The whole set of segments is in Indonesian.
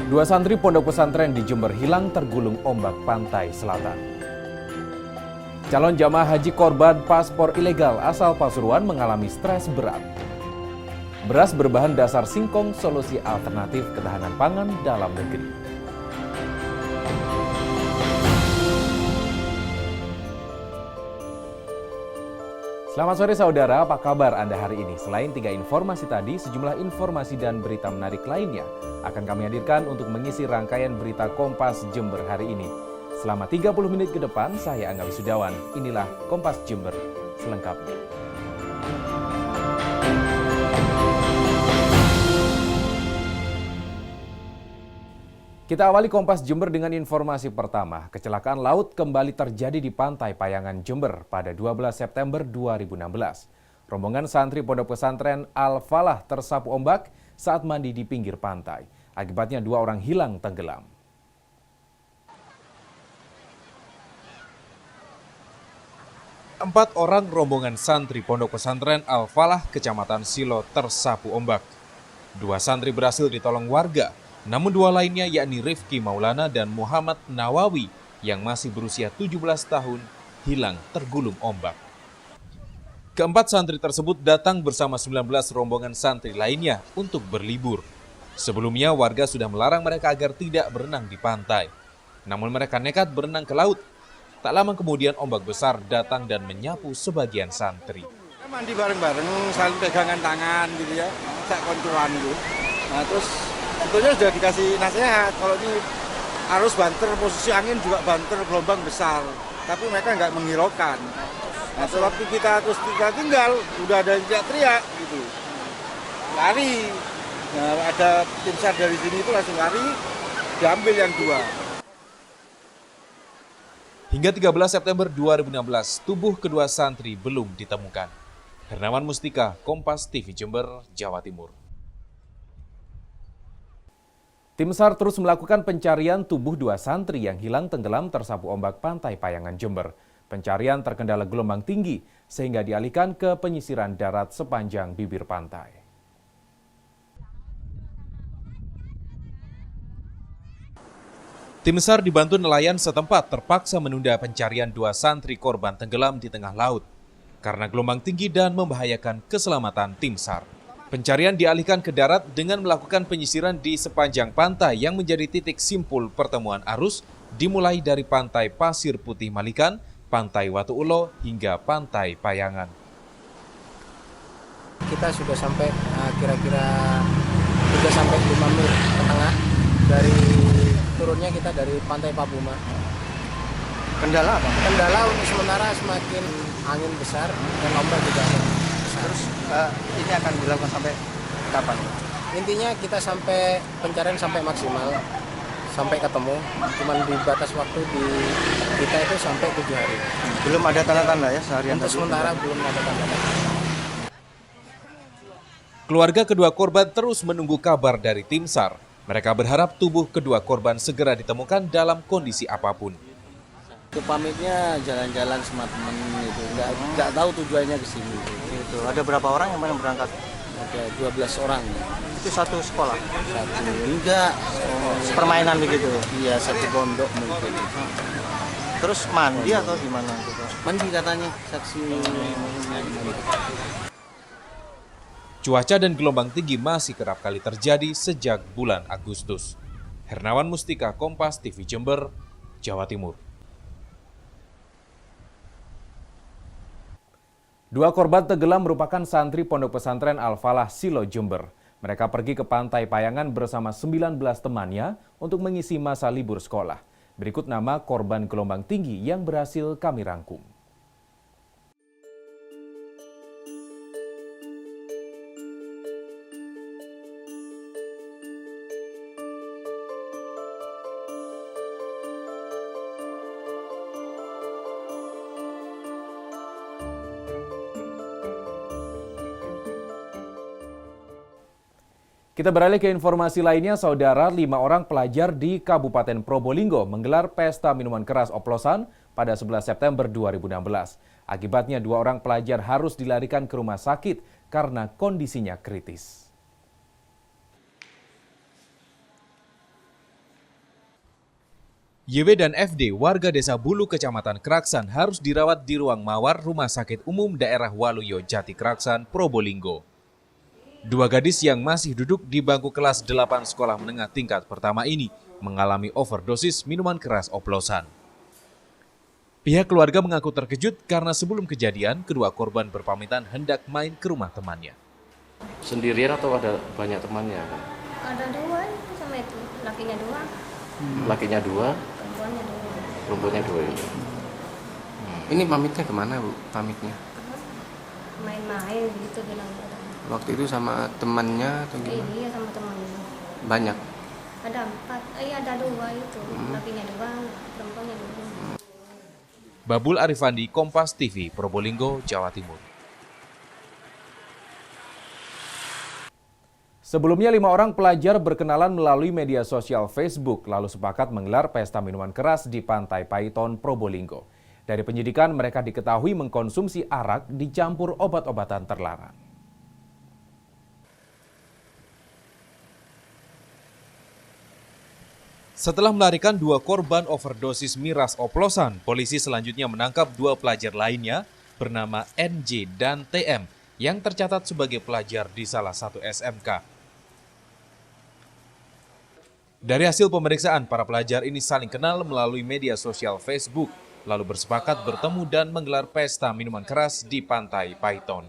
Dua santri pondok pesantren di Jember hilang tergulung ombak pantai selatan. Calon jamaah haji korban paspor ilegal asal Pasuruan mengalami stres berat. Beras berbahan dasar singkong solusi alternatif ketahanan pangan dalam negeri. Selamat sore saudara, apa kabar Anda hari ini? Selain 3 informasi tadi, sejumlah informasi dan berita menarik lainnya akan kami hadirkan untuk mengisi rangkaian berita Kompas Jember hari ini. Selama 30 menit ke depan, saya Angga Wisudawan. Inilah Kompas Jember selengkapnya. Kita awali Kompas Jember dengan informasi pertama. Kecelakaan laut kembali terjadi di Pantai Payangan Jember pada 12 September 2016. Rombongan santri pondok pesantren Al-Falah tersapu ombak saat mandi di pinggir pantai. Akibatnya 2 orang hilang tenggelam. Empat orang rombongan santri pondok pesantren Al-Falah, Kecamatan Silo tersapu ombak. 2 santri berhasil ditolong warga. Namun 2 lainnya yakni Rifki Maulana dan Muhammad Nawawi yang masih berusia 17 tahun hilang tergulung ombak. Keempat santri tersebut datang bersama 19 rombongan santri lainnya untuk berlibur. Sebelumnya warga sudah melarang mereka agar tidak berenang di pantai. Namun mereka nekat berenang ke laut. Tak lama kemudian ombak besar datang dan menyapu sebagian santri. Mandi bareng-bareng, saling pegangan tangan gitu ya, sak konturan gitu. Nah terus sebetulnya sudah dikasih nasihat, kalau ini arus banter, posisi angin juga banter, gelombang besar. Tapi mereka nggak menghiraukan. Nah sewaktu kita tinggal, udah ada yang teriak gitu. Lari. Nah ada tim SAR dari sini itu langsung lari, diambil yang 2. Hingga 13 September 2016, tubuh kedua santri belum ditemukan. Hernawan Mustika, Kompas TV Jember, Jawa Timur. Tim SAR terus melakukan pencarian tubuh 2 santri yang hilang tenggelam tersapu ombak Pantai Payangan Jember. Pencarian terkendala gelombang tinggi sehingga dialihkan ke penyisiran darat sepanjang bibir pantai. Tim SAR dibantu nelayan setempat terpaksa menunda pencarian 2 santri korban tenggelam di tengah laut karena gelombang tinggi dan membahayakan keselamatan tim SAR. Pencarian dialihkan ke darat dengan melakukan penyisiran di sepanjang pantai yang menjadi titik simpul pertemuan arus dimulai dari Pantai Pasir Putih Malikan, Pantai Watu Ulo hingga Pantai Payangan. Kita sudah sampai kira-kira 3-5 mil ke tengah dari turunnya kita dari Pantai Pabuma. Kendala apa? Kendala untuk sementara semakin angin besar dan ombak juga besar. Terus ini akan dilakukan sampai kapan? Intinya kita sampai pencarian sampai maksimal, sampai ketemu. Cuman di batas waktu di kita itu sampai 7 hari. Belum ada tanda-tanda ya seharian? Untuk sementara belum ada tanda-tanda. Keluarga kedua korban terus menunggu kabar dari tim SAR. Mereka berharap tubuh kedua korban segera ditemukan dalam kondisi apapun. Itu pamitnya jalan-jalan sama temen gitu, nggak tahu tujuannya ke sini. Gitu. Ada berapa orang yang berangkat? Ada 12 orang. Itu satu sekolah? Satu enggak. Permainan begitu? Iya, satu pondok mungkin. Terus mandi atau gimana? Mandi katanya, saksi. Cuaca dan gelombang tinggi masih kerap kali terjadi sejak bulan Agustus. Hernawan Mustika, Kompas TV Jember, Jawa Timur. 2 korban tenggelam merupakan santri pondok pesantren Al-Falah Silo Jember. Mereka pergi ke Pantai Payangan bersama 19 temannya untuk mengisi masa libur sekolah. Berikut nama korban gelombang tinggi yang berhasil kami rangkum. Kita beralih ke informasi lainnya, saudara. 5 orang pelajar di Kabupaten Probolinggo menggelar pesta minuman keras oplosan pada 11 September 2016. Akibatnya 2 orang pelajar harus dilarikan ke rumah sakit karena kondisinya kritis. YW dan FD, warga desa Bulu, Kecamatan Kraksan, harus dirawat di ruang mawar Rumah Sakit Umum Daerah Waluyo Jati Kraksan, Probolinggo. Dua gadis yang masih duduk di bangku kelas 8 sekolah menengah tingkat pertama ini mengalami overdosis minuman keras oplosan. Pihak keluarga mengaku terkejut karena sebelum kejadian, kedua korban berpamitan hendak main ke rumah temannya. Sendirian atau ada banyak temannya? Ada dua itu sama itu, lakinya dua, Lakinya dua, perempuannya dua. perempuannya dua itu. Ini pamitnya kemana Bu? Pamitnya? Main-main gitu bilang. Waktu itu sama temannya atau gimana? Iya sama temannya. Banyak. Ada 4, ada dua itu, lakinya dua, perempuannya dua. Babul Arifandi, Kompas TV, Probolinggo, Jawa Timur. Sebelumnya 5 orang pelajar berkenalan melalui media sosial Facebook lalu sepakat menggelar pesta minuman keras di Pantai Paiton, Probolinggo. Dari penyidikan mereka diketahui mengkonsumsi arak dicampur obat-obatan terlarang. Setelah melarikan 2 korban overdosis miras oplosan, polisi selanjutnya menangkap 2 pelajar lainnya bernama NJ dan TM yang tercatat sebagai pelajar di salah satu SMK. Dari hasil pemeriksaan, para pelajar ini saling kenal melalui media sosial Facebook, lalu bersepakat bertemu dan menggelar pesta minuman keras di Pantai Paiton.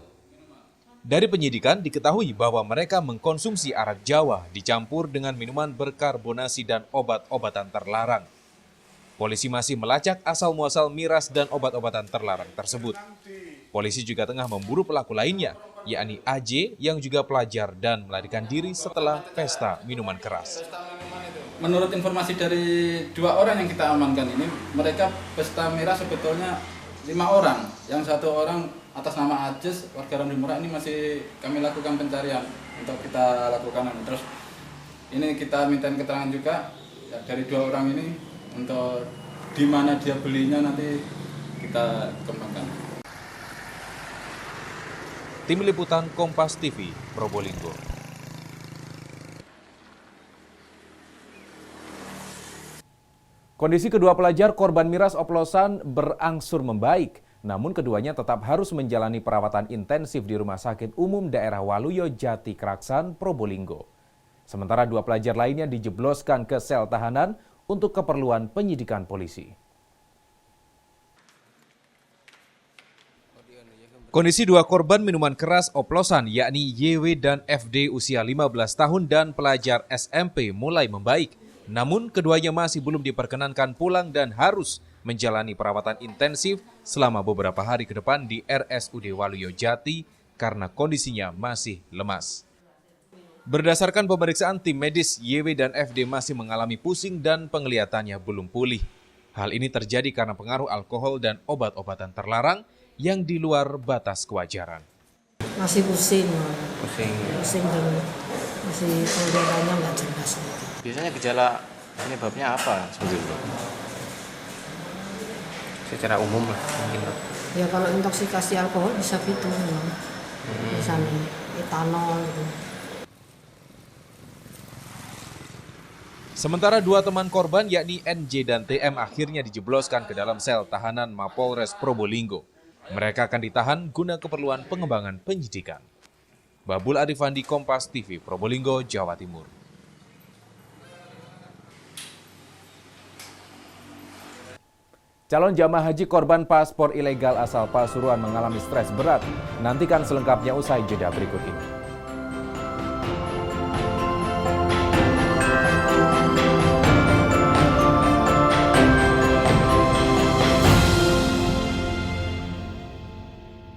Dari penyidikan diketahui bahwa mereka mengkonsumsi arak Jawa dicampur dengan minuman berkarbonasi dan obat-obatan terlarang. Polisi masih melacak asal-muasal miras dan obat-obatan terlarang tersebut. Polisi juga tengah memburu pelaku lainnya, yakni AJ yang juga pelajar dan melarikan diri setelah pesta minuman keras. Menurut informasi dari 2 orang yang kita amankan ini, mereka pesta miras sebetulnya 5 orang. Yang 1 orang atas nama Ajes, warga Randumura ini masih kami lakukan pencarian untuk kita lakukan. Terus ini kita minta keterangan juga ya, dari 2 orang ini untuk di mana dia belinya nanti kita kembangkan. Tim Liputan Kompas TV, Probolinggo. Kondisi kedua pelajar korban miras oplosan berangsur membaik, namun keduanya tetap harus menjalani perawatan intensif di Rumah Sakit Umum Daerah Waluyo Jati Kraksan, Probolinggo. Sementara 2 pelajar lainnya dijebloskan ke sel tahanan untuk keperluan penyidikan polisi. Kondisi 2 korban minuman keras oplosan yakni YW dan FD usia 15 tahun dan pelajar SMP mulai membaik. Namun keduanya masih belum diperkenankan pulang dan harus menjalani perawatan intensif selama beberapa hari ke depan di RSUD Waluyo Jati karena kondisinya masih lemas. Berdasarkan pemeriksaan tim medis, YW dan FD masih mengalami pusing dan penglihatannya belum pulih. Hal ini terjadi karena pengaruh alkohol dan obat-obatan terlarang yang di luar batas kewajaran. Masih pusing Pusing. dan masih penglihatannya nggak jelas. Biasanya gejala penyebabnya apa seperti itu? Secara umum lah mungkin. Ya kalau intoksikasi alkohol bisa gitu, misalnya etanol gitu. Sementara 2 teman korban yakni NJ dan TM akhirnya dijebloskan ke dalam sel tahanan Mapolres Probolinggo. Mereka akan ditahan guna keperluan pengembangan penyidikan. Babul Arifandi, Kompas TV, Probolinggo, Jawa Timur. Calon jamaah haji korban paspor ilegal asal Pasuruan mengalami stres berat. Nantikan selengkapnya usai jeda berikut ini.